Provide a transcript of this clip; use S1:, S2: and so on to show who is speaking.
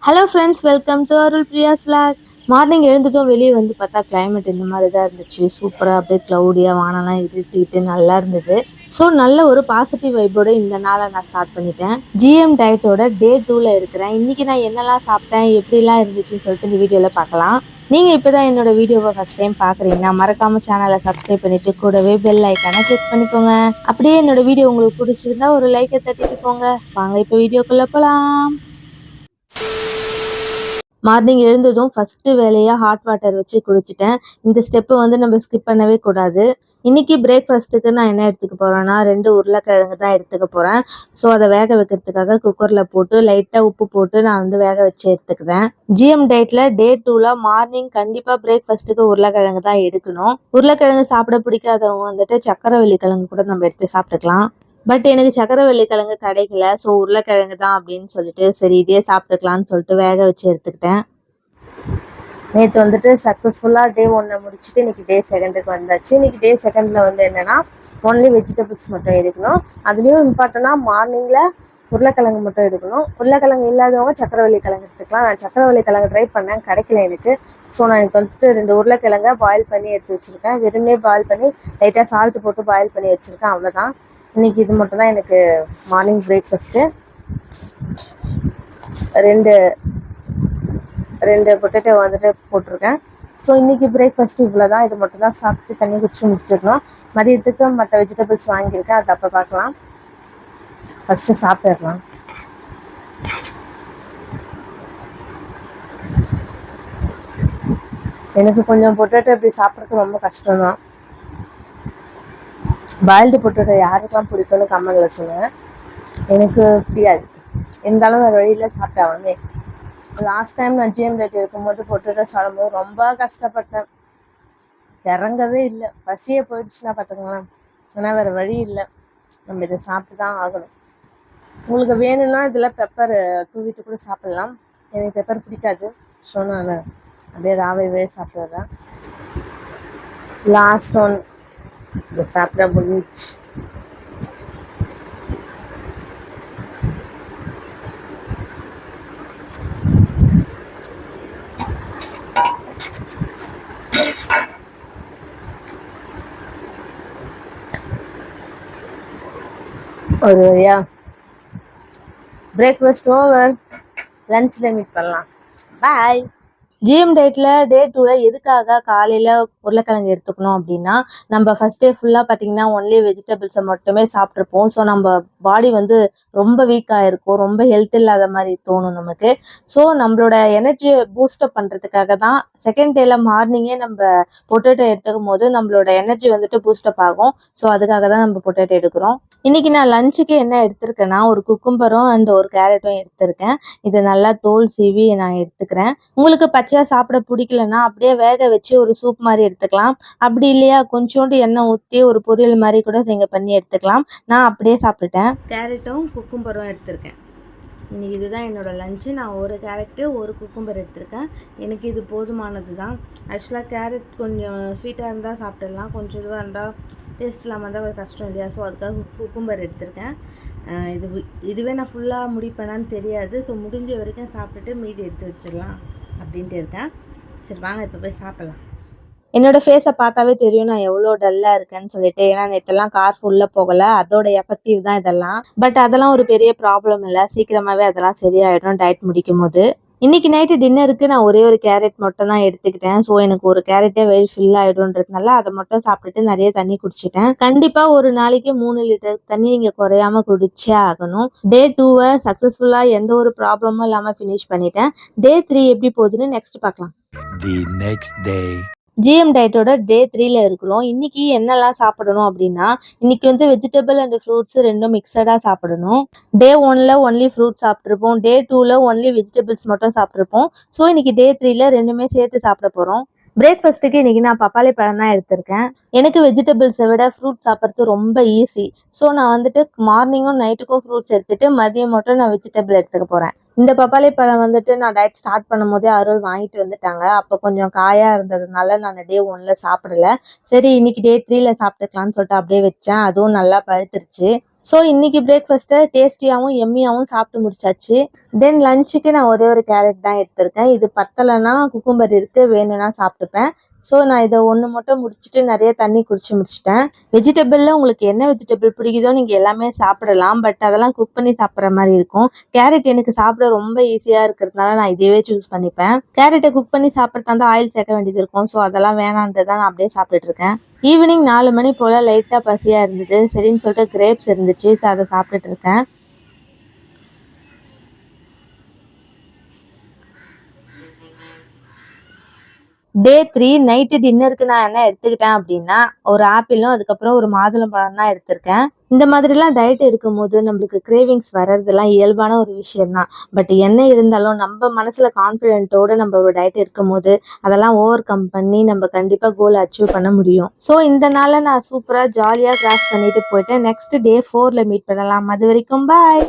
S1: Hello friends, welcome to Arul Priya's vlog. Morning எழுந்ததும் வெளியே வந்து பார்த்தா கிளைமேட் இந்த மாதிரி தான் இருந்துச்சு. சூப்பராக அப்படியே க்ளவுடியாக வானம்லாம் இருட்டிட்டு நல்லா இருந்தது. ஸோ நல்ல ஒரு பாசிட்டிவ் வைப்போட இந்த நாளை நான் ஸ்டார்ட் பண்ணிட்டேன். ஜிஎம் டயட்டோட டே 2ல இருக்கிறேன். இன்னைக்கு நான் என்னெல்லாம் சாப்பிட்டேன், எப்படிலாம் இருந்துச்சுன்னு சொல்லிட்டு இந்த வீடியோவில் பார்க்கலாம். நீங்கள் இப்போ தான் என்னோட வீடியோவை ஃபஸ்ட் டைம் பார்க்குறீங்கன்னா மறக்காம சேனலை சப்ஸ்கிரைப் பண்ணிட்டு கூடவே பெல் ஐக்கானை கிளிக் பண்ணிக்கோங்க. அப்படியே என்னோட வீடியோ உங்களுக்கு பிடிச்சிருந்தா ஒரு லைக்கை தட்டிட்டு போங்க. வாங்க இப்போ வீடியோக்குள்ளே போகலாம். மார்னிங் எழுந்ததும் ஃபஸ்ட்டு வேலையாக ஹாட் வாட்டர் வச்சு குடிச்சிட்டேன். இந்த ஸ்டெப்பு வந்து நம்ம ஸ்கிப் பண்ணவே கூடாது. இன்றைக்கி பிரேக்ஃபாஸ்ட்டுக்கு நான் என்ன எடுத்துக்க போகிறேன்னா 2 உருளைக்கிழங்கு தான் எடுத்துக்க போகிறேன். ஸோ அதை வேக வைக்கிறதுக்காக குக்கரில் போட்டு லைட்டாக உப்பு போட்டு நான் வந்து வேக வச்சு எடுத்துக்கிறேன். ஜிஎம் டயட்டில் டே 2ல மார்னிங் கண்டிப்பாக பிரேக்ஃபாஸ்ட்டுக்கு உருளைக்கிழங்கு தான் எடுக்கணும். உருளைக்கிழங்கு சாப்பிட பிடிக்காதவங்க வந்துட்டு சக்கரவள்ளி கிழங்கு கூட நம்ம எடுத்து சாப்பிட்டுக்கலாம். பட் எனக்கு சக்கரவள்ளி கிழங்கு கிடைக்கல. ஸோ உருளைக்கிழங்கு தான் அப்படின்னு சொல்லிட்டு சரி இதே சாப்பிட்டுக்கலான்னு சொல்லிட்டு வேக வச்சு எடுத்துக்கிட்டேன். நேற்று வந்துட்டு சக்ஸஸ்ஃபுல்லாக டே 1 முடிச்சுட்டு இன்றைக்கி டே 2க்கு வந்தாச்சு. இன்றைக்கி டே 2ல் வந்து என்னென்னா ஒன்லி வெஜிடபிள்ஸ் மட்டும் எடுக்கணும். அதுலேயும் இம்பார்ட்டண்ட்டாக மார்னிங்கில் உருளைக்கிழங்கு மட்டும் எடுக்கணும். உருளைக்கிழங்கு இல்லாதவங்க சக்கரவள்ளி கிழங்கு எடுத்துக்கலாம். நான் சக்கரவள்ளி கிழங்கு ட்ரை பண்ணேன், கிடைக்கல எனக்கு. ஸோ நான் எனக்கு வந்துட்டு 2 உருளைக்கிழங்கை பாயில் பண்ணி எடுத்து வச்சுருக்கேன். வெறுமே பாயில் பண்ணி லைட்டாக சால்ட்டு போட்டு பாயில் பண்ணி வச்சுருக்கேன். அவ்வளோதான். இன்றைக்கி இது மட்டும் தான் எனக்கு மார்னிங் பிரேக்ஃபாஸ்ட்டு. ரெண்டு பொட்டேட்டோ வந்துட்டு போட்டிருக்கேன். ஸோ இன்றைக்கி பிரேக்ஃபாஸ்ட்டு இவ்வளோ தான். இது மட்டும் தான் சாப்பிட்டு தண்ணி குடிச்சு முடிச்சிடணும். மதியத்துக்கு மற்ற வெஜிடபிள்ஸ் வாங்கியிருக்கேன், அது அப்போ பார்க்கலாம். ஃபஸ்ட்டு சாப்பிட்டுடலாம். எனக்கு கொஞ்சம் பொட்டேட்டோ இப்படி சாப்பிட்றது ரொம்ப கஷ்டம்தான். பாயில்டு பொட்டேட்டோ யாருக்கெல்லாம் பிடிக்கும்னு கமெண்டில் சொல்லுங்கள். எனக்கு பிடிக்காது. இருந்தாலும் வேறு வழியில் சாப்பிட்டாலுமே. லாஸ்ட் டைம் நான் ஜிஎம் டயட் இருக்கும்போது பொட்டேட்டோ சாப்பிடும்போது ரொம்ப கஷ்டப்பட்டேன். இறங்கவே இல்லை. பசியே போயிடுச்சுன்னா பார்த்துக்கலாம். ஆனால் வேறு வழி இல்லை, நம்ம இதை சாப்பிட்டு தான் ஆகணும். உங்களுக்கு வேணும்னா இதில் பெப்பர் தூவிட்டு கூட சாப்பிட்லாம். எனக்கு பெப்பர் பிடிக்காது. ஸோ நான் அப்படியே ராவையே சாப்பிட்றேன். லாஸ்ட் ஒன் இதை சாப்பிட முடிஞ்சிச்சு. ஒரு வழியா பிரேக்ஃபாஸ்ட் ஓவர். லஞ்சில் மீட் பண்ணலாம். பாய். ஜிஎம் டயட்டில் டே 2ல எதுக்காக காலையில் உருளைக்கிழங்கு எடுத்துக்கணும் அப்படின்னா, நம்ம ஃபஸ்ட் டே ஃபுல்லாக பார்த்திங்கன்னா ஒன்லி வெஜிடபிள்ஸை மட்டுமே சாப்பிட்ருப்போம். ஸோ நம்ம பாடி வந்து ரொம்ப வீக்காக இருக்கும், ரொம்ப ஹெல்த் இல்லாத மாதிரி தோணும் நமக்கு. ஸோ நம்மளோட எனர்ஜியை பூஸ்டப் பண்ணுறதுக்காக தான் செகண்ட் டேல மார்னிங்கே நம்ம பொட்டேட்டோ எடுத்துக்கும் போது நம்மளோட எனர்ஜி வந்துட்டு பூஸ்டப் ஆகும். ஸோ அதுக்காக தான் நம்ம பொட்டேட்டோ எடுக்கிறோம். இன்றைக்கி நான் லஞ்சுக்கு என்ன எடுத்திருக்கேன்னா ஒரு குக்கும்பரும் அண்ட் ஒரு கேரட்டும் எடுத்திருக்கேன். இதை நல்லா தோல் சீவி நான் எடுத்துக்கிறேன். உங்களுக்கு பச்சையாக சாப்பிட பிடிக்கலன்னா அப்படியே வேக வச்சு ஒரு சூப் மாதிரி எடுத்துக்கலாம். அப்படி இல்லையா கொஞ்சோண்டு எண்ணெய் ஊற்றி ஒரு பொரியல் மாதிரி கூட நீங்கள் பண்ணி எடுத்துக்கலாம். நான் அப்படியே சாப்பிட்டுட்டேன். கேரட்டும் குக்கும்பரும் எடுத்திருக்கேன். இன்றைக்கி இதுதான் என்னோடய லஞ்சு. நான் ஒரு கேரட்டு ஒரு குக்கும்பர் எடுத்திருக்கேன். எனக்கு இது போதுமானது தான். ஆக்சுவலாக கேரட் கொஞ்சம் ஸ்வீட்டாக இருந்தால் சாப்பிட்டுடலாம், கொஞ்சம் இதுவாக இருந்தால் டேஸ்ட் இல்லாமல் இருந்தால் ஒரு கஷ்டம் இல்லையா. ஸோ அதுக்காக குக்கும்பர் எடுத்திருக்கேன். இதுவே நான் ஃபுல்லாக முடிப்பேனான்னு தெரியாது. ஸோ முடிஞ்ச வரைக்கும் சாப்பிட்டுட்டு மீதி எடுத்து வச்சிடலாம் அப்படின்ட்டு இருக்கேன். சரி வாங்க இப்போ போய் சாப்பிட்லாம். என்னோட ஃபேஸை பார்த்தாவே தெரியும் நான் எவ்வளோ டல்லாக இருக்கேன்னு சொல்லிட்டு. ஏன்னா நேற்றெல்லாம் கார் ஃபுல்லாக போகலை, அதோட எஃபெக்டிவ் தான் இதெல்லாம். பட் அதெல்லாம் ஒரு பெரிய ப்ராப்ளம் இல்லை, சீக்கிரமாகவே அதெல்லாம் சரியாயிடும் டயட் முடிக்கும் போது. இன்னைக்கு நைட்டு டின்னருக்கு நான் ஒரே ஒரு கேரட் மட்டும் தான் எடுத்துக்கிட்டேன். ஸோ எனக்கு ஒரு கேரட்டே வெயில் ஃபில் ஆகிடும்ன்றதுனால அதை மட்டும் சாப்பிட்டுட்டு நிறைய தண்ணி குடிச்சிட்டேன். கண்டிப்பாக ஒரு நாளைக்கு 3 லிட்டர் தண்ணி நீங்கள் குறையாம குடிச்சே ஆகணும். டே 2வை சக்ஸஸ்ஃபுல்லாக எந்த ஒரு ப்ராப்ளமும் இல்லாமல் ஃபினிஷ் பண்ணிட்டேன். டே 3 எப்படி போகுதுன்னு நெக்ஸ்ட் பார்க்கலாம். ஜிஎம் டயட்டோட டே 3ல இருக்கிறோம். இன்னைக்கு என்னெல்லாம் சாப்பிடணும் அப்படின்னா, இன்னைக்கு வந்து வெஜிடபிள் அண்ட் ஃப்ரூட்ஸ் ரெண்டும் மிக்சடாக சாப்பிடணும். டே 1ல ஒன்லி ஃப்ரூட்ஸ் சாப்பிட்ருப்போம். டே 2ல ஒன்லி வெஜிடபிள்ஸ் மட்டும் சாப்பிட்ருப்போம். ஸோ இன்னைக்கு டே 3ல ரெண்டுமே சேர்த்து சாப்பிட போகிறோம். பிரேக்ஃபாஸ்ட்டுக்கு இன்றைக்கி நான் பப்பாளி பழம் தான் எடுத்திருக்கேன். எனக்கு வெஜிடபிள்ஸை விட ஃப்ரூட்ஸ் சாப்பிட்றது ரொம்ப ஈஸி. ஸோ நான் வந்துட்டு மார்னிங்கும் நைட்டுக்கும் ஃப்ரூட்ஸ் எடுத்துகிட்டு மதியம் மட்டும் நான் வெஜிடபிள் எடுத்துக்க போகிறேன். இந்த பப்பாளி பழம் வந்துட்டு நான் டயட் ஸ்டார்ட் பண்ணும் போதே அருள் வாங்கிட்டு வந்துட்டாங்க. அப்போ கொஞ்சம் காயாக இருந்ததுனால நான் டே 1ல சாப்பிடல. சரி இன்னைக்கு டே 3ல சாப்பிட்டுக்கலான்னு சொல்லிட்டு அப்படியே வச்சேன். அதுவும் நல்லா பழுத்துருச்சு. ஸோ இன்னைக்கு பிரேக்ஃபாஸ்ட்டை டேஸ்டியாகவும் எம்மியாகவும் சாப்பிட்டு முடிச்சாச்சு. தென் லஞ்சுக்கு நான் ஒரே ஒரு கேரட் தான் எடுத்திருக்கேன். இது பத்தலைன்னா குக்கும்பர் இருக்கு, வேணும்னா சாப்பிட்டுப்பேன். ஸோ நான் இதை ஒன்று மட்டும் முடிச்சுட்டு நிறைய தண்ணி குடிச்சு முடிச்சிட்டேன். வெஜிடபிளில் உங்களுக்கு என்ன வெஜிடபிள் பிடிக்குதோ நீங்கள் எல்லாமே சாப்பிடலாம். பட் அதெல்லாம் குக் பண்ணி சாப்பிட்ற மாதிரி இருக்கும். கேரட் எனக்கு சாப்பிட ரொம்ப ஈஸியாக இருக்கிறதுனால நான் இதுவே சூஸ் பண்ணிப்பேன். கேரட்டை குக் பண்ணி சாப்பிட்றதா இருந்தால் ஆயில் சேர்க்க வேண்டியது இருக்கும். ஸோ அதெல்லாம் வேணான்றதான் நான் அப்படியே சாப்பிட்டுட்டு இருக்கேன். ஈவினிங் 4 மணி போல் லைட்டாக பசியாக இருந்தது. சரின்னு சொல்லிட்டு கிரேப்ஸ் இருந்துச்சு. ஸோ அதை சாப்பிட்டுட்டு இருக்கேன். டே 3 நைட்டு டின்னருக்கு நான் என்ன எடுத்துக்கிட்டேன் அப்படின்னா, ஒரு ஆப்பிளும் அதுக்கப்புறம் ஒரு மாதுளம்பழம் தான் எடுத்திருக்கேன். இந்த மாதிரிலாம் டயட் இருக்கும்போது நம்மளுக்கு கிரேவிங்ஸ் வர்றதெல்லாம் இயல்பான ஒரு விஷயம் தான். பட் என்ன இருந்தாலும் நம்ம மனசுல கான்ஃபிடென்ட்டோட நம்ம ஒரு டயட் இருக்கும்போது அதெல்லாம் ஓவர் கம் பண்ணி நம்ம கண்டிப்பா கோல் அச்சீவ் பண்ண முடியும். ஸோ இந்த நாளை நான் சூப்பரா ஜாலியா கிராஸ் பண்ணிட்டு போயிட்டேன். நெக்ஸ்ட் டே 4ல மீட் பண்ணலாம். அது வரைக்கும் பாய்.